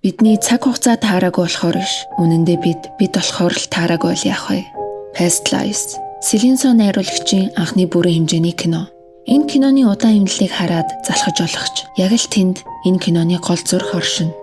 Бидний цаг хугацаа таараагүй болохоор биш. Үнэн дээр бид болохоор л таараагүй л яах вэ? Past Lives. Celine Song найруулагчийн анхны бүрэн хэмжээний кино. Энэ киноны удаан эмнэлгийг хараад залхаж олохч яг л тэнд энэ киноны гол зүрх оршино.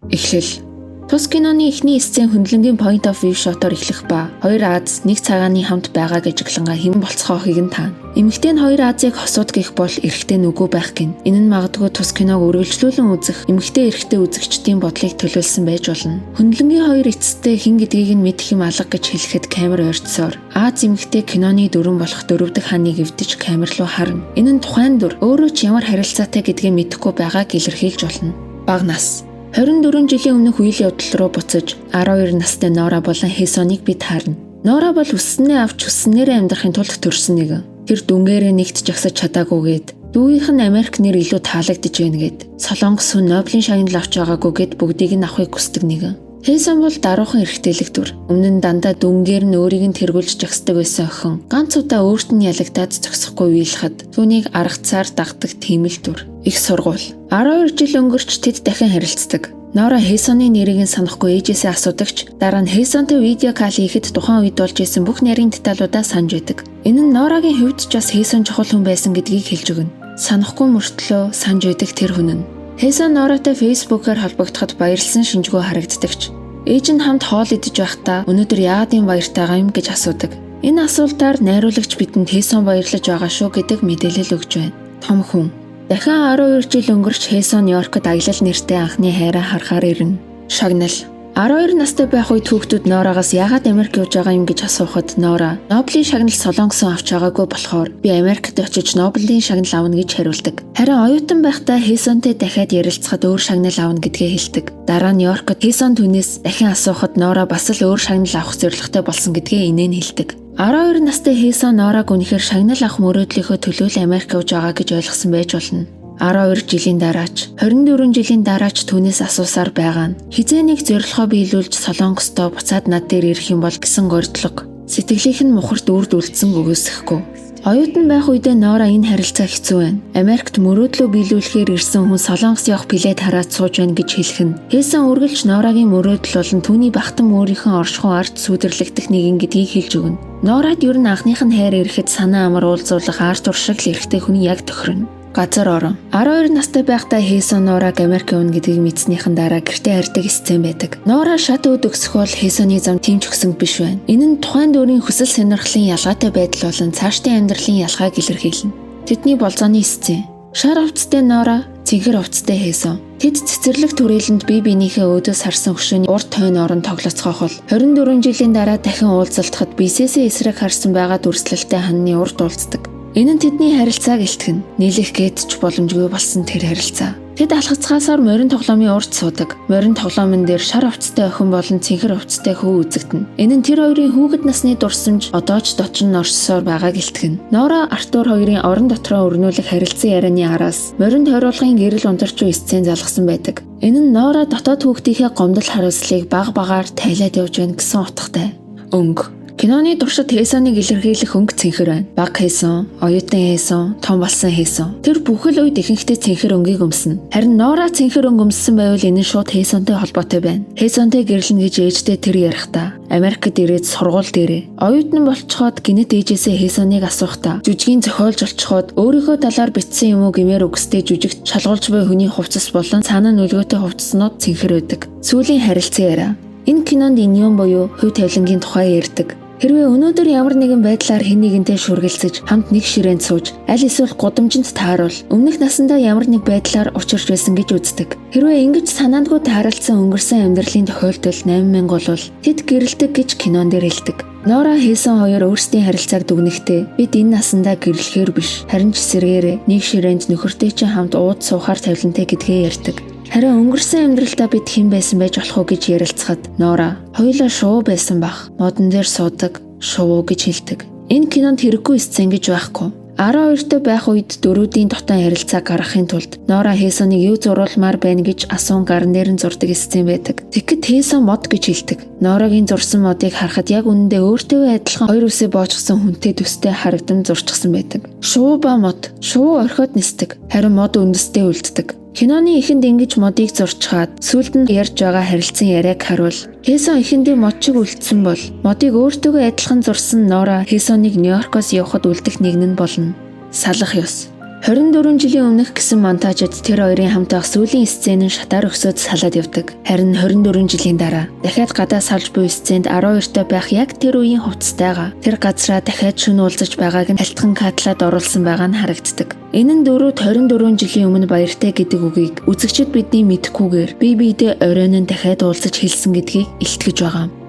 Эхлэл. Тус киноны эхний сцен хөндлөнгийн point of view shot-оор эхлэх ба хоёр Аз нэг цагааны хамт байгаа гэж ажиглангаа хэн болцохоохыг нь таана. Эмэгтэй нь хоёр Азыг хосууд гэх бол эрэгтэй нүгүү байх гин. Энэ нь магадгүй тус киног үргэлжлүүлэн үзэх эмэгтэй эрэгтэй үзэгчдийн бодлыг төлөөлсөн байж болно. Хөндлөнгийн хоёр эцэстээ хэн гэдгийг нь мэдэх юм алга гэж хэлэхэд камер ойртсоор Аз эмэгтэй киноны дүрэн болох дөрөв дэх хааныг эвдэж камер руу харна. Энэ нь тухайн дүр өөрөө ч ямар харилцаатай гэдгийг мэдэхгүй байгааг илэрхийлж болно. Бага нас 24 жилийн өмнөх үйл явдал руу буцаж 12 настай Нора болон Хэсоныг бид харна. Нора бол хүссэнээ авч хүссэнээрээ амьдрахын тулд төрсөн нэгэн. Тэр дүнгээрээ нэгт жагсаж чадаагүйгээд дүүгийнх нь Америк нэр илүү таалагдж байна гэд Солонгос хүн Нобелийн шагнал авч байгаагүй гэд бүгдийг нь авахыг хүсдэг нэгэн. Хэсон бол даруухан эрэгтэйлэг дүр. Өмнө нь дандаа дүнгээр нь өөрийг нь тэргүүлж жагсдаг байсан охин. Ганц удаа өөрт нь ялагдаад зогсохгүй уйлахад түүнийг аргацаар дагдаг тийм л дүр. Их сургууль. 12 жил өнгөрч тэд дахин харилцдаг. Нора Хэсоны нэрийг нь санахгүй ээжээсээ асуудагч дараа нь Хэсонтой видео кал хийхэд тухайн үед болж исэн бүх нарийн деталуудаа санаж байдаг. Энэ нь Норагийн хувьд ч бас Хэсон чухал хүн байсан гэдгийг хэлж өгнө. Санахгүй мөртлөө санаж байдаг тэр хүн нь. Хэсон Норатай Facebook-аар холбогдоход баярлсан шинжгүй харагддагч. Ээж нь хамт хоол идэж байхдаа өнөөдөр яагаад юм баяртайгаа юм гэж асуудаг. Энэ асуултаар найруулагч бидэнд Хэсон баярлаж байгаа шүү гэдэг мэдээлэл өгч байна. Том хүн. Дахин 12 жил өнгөрч Хэсон Нью-Йоркод аялал нэртэй анхны хайраа харахаар ирнэ. Шагнал. 12 настай байх үед хүүхдүүд Норагаас яагаад Америк явж байгаа юм гэж асуухад Нора Нобелийн шагнал Солонгосон авч байгаагүй болохоор би Америкт очиж Нобелийн шагнал авна гэж хариулдаг. Харин оюутан байхдаа Хэсонтэй дахиад ярилцахад өөр шагнал авна гэдгээ хэлдэг. Дараа нь Нью-Йоркод Хэсон түүнээс дахин асуухад Нора бас л өөр шагнал авах зорилготой болсон гэдгээ инээн хэлдэг. 12 настай Хэсон Нораг үнэхээр шагнал авах мөрөөдлийнхөө төлөө л Америк явж байгаа гэж ойлгосон байж болно. 12 жилийн дараач 24 жилийн дараач түүнээс асуусаар байгаа нь хизээ нэг зорилгоо биелүүлж Солонгостой буцаад над дээр ирэх юм бол гэсэн гордлого сэтгэлийнх нь мухарт үрд үлдсэн өгөөсөхгүй. Оюутан байх үедээ Нора энэ харилцаа хэцүү байна. Америкт мөрөөдлөө биелүүлэхээр ирсэн хүн Солонгос явах билет хараад сууж байна гэж хэлэх нь Хэсон үргэлж Норагийн мөрөөдөл болон түүний бахтан өөрийнхөө оршихуй ард сүдэрлэгдэх нэгэн гэдгийг хэлж өгнө. Норад ер нь анхных нь хайр ирэхэд санаа амар уулзуулах арт тур шиг л эрэгтэй хүн яг тохирно. Газар орон 12 настай байхдаа Хэсон Нораг Америк явна гэдгийг мэдснийхэн дараа гэртээ харьдаг сцен байдаг. Нора шат өд өксөх бол Хэсоны зам тэмч өгсөн биш байна. Энэ нь тухайн дүүрийн хүсэл сонирхлын ялгаатай байдал болон цаашдын амьдралын ялгааг илэрхийлнэ. Тэдний болзооны сцен. Шар хувцастай Нора, цэнхэр хувцастай Хэсон. Тэд цэцэрлэг түрээлэнд бие биенийхээ өөдөөс харсан хөшөөний урд тойн орон тоглоцгоох бол 24 жилийн дараа дахин уулзалтахад бисээсээ эсрэг харсан байгаа дүрслэлтэй ханны урд уулздаг. Энэ нь тэдний харилцааг илтгэн нийлэх гээд ч боломжгүй болсон тэр харилцаа. Тэд алхацгаасаар морин тоглоомын урд суудаг. Морин тоглоомн дээр шар хувцастай охин болон цэнхэр хувцастай хүү үзэгдэнэ. Энэ нь тэр хоёрын хүүхэд насны дурсамж одоо ч дочин оршсоор байгааг илтгэн. Нора Артур хоёрын орон дотроо өрнүүлэх харилцан ярианы араас моринд хориулгын гэрэл унтарчуу сцен залгасан байдаг. Энэ нь Нора дотоод хүүхдийнхээ гомдол хариуцлыг баг багаар тайлаад явж байна гэсэн утгатай. Өнгө. Киноны туршид Хэсоныг илэрхийлэх өнгө цэнхэр байна. Бага Хэсон, оюутан Хэсон, том болсон Хэсон. Тэр бүхэл үед ихэнхдээ цэнхэр өнгийг өмснө. Харин Нора цэнхэр өнгө өмссөн байвал энэ нь шууд Хэсонтой холбоотой байна. Хэсонтой гэрлэнэ гэж ээжтэй тэр ярихдаа Америкт ирээд сургууль дээрээ оюутан болцоход гинэт ээжээсээ Хэсоныг асуухдаа жүжигийн зохиолж олцоход өөрийнхөө талаар бичсэн юм уу гэмээр үгстэй жүжигт шалгуулж буй хүний хувцас болон цаана нүлгөөтэй хувцаснууд цэнхэр байдаг. Сүүлийн харилцан яриа. Энэ кинонд иньон буюу хувь тавилангийн тухай ярьдаг. Хэрвээ өнөөдөр ямар нэгэн байдлаар хэн нэгэнтэй шүргэлцэж хамт нэг ширээнд сууж аль эсвэл гудамжинд тааруул өмнөх насандаа ямар нэг байдлаар учирч байсан гэж үздэг. Хэрвээ ингэж санаандгүй тааралцсан өнгөрсөн амьдралын тохиолдол 8000 болвол тэд гэрэлдэг гэж кинон дээр хэлдэг. Нора Хэсон хоёр өөрсдийн харилцааг дүгнэхдээ бид энэ насандаа гэрлэхээр биш харин ч эсэргээрээ нэг ширээнд нөхөртэй чинь хамт ууд суухаар тавилантай гэдгээ ярьдаг. Харин өнгөрсөн амьдралдаа бид хэн байсан байж болох уу гэж ярилцахад Нора хоёулаа шуу байсан бах. Модон дээр суудаг, шуу гэж хэлдэг. Энэ кинонд хэрэггүй сцен гэж байхгүй. 12-т байх үед дөрүүдийн дотон харилцааг гаргахын тулд Нора Хэсоныг юу зурулмаар байна гэж асуун гарн дээр нь зурдаг сцен байдаг. Тэгэхэд Хэсон мод гэж хэлдэг. Норагийн зурсан модыг харахад яг үнэндээ өөртөө адилхан хоёр үсээ боочгсон хүнтэй төстэй харагдан зурчихсан байдаг. Шувуу ба мод. Шувуу орхиод нисдэг. Харин мод үндэстэй үлддэг. Киноны эхэнд ингэж модыг зурчхаад сүүлд нь ярьж байгаа харилцан яриаг харуул. Хэсон эхэндээ мод чиг үлдсэн бол модыг өөртөөгөө адилхан зурсан Нора Хэсоныг Нью-Йоркоос явахад үлдэх нэгэн нь болно. Салах ёс. 24 жилийн өмнөх гэсэн монтажид тэр хоёрын хамт байх сүүлийн сцен нь шатаар өксөд салаад явдаг. Харин 24 жилийн дараа дахиад гадаа салж буй сценд 12-той байх яг тэр үеийн хувцастайгаа тэр газраа дахиад шөнө уулзаж байгааг нь халтхан катлаад оруулсан байгаа нь харагддаг. Энэ нь дөрөв 24 жилийн өмнө баяртай гэдэг үгийг үзэгчид бидний мэдэхгүйгээр бие биедээ оройн нь дахиад уулзаж хэлсэн гэдгийг илтгэж байгаа.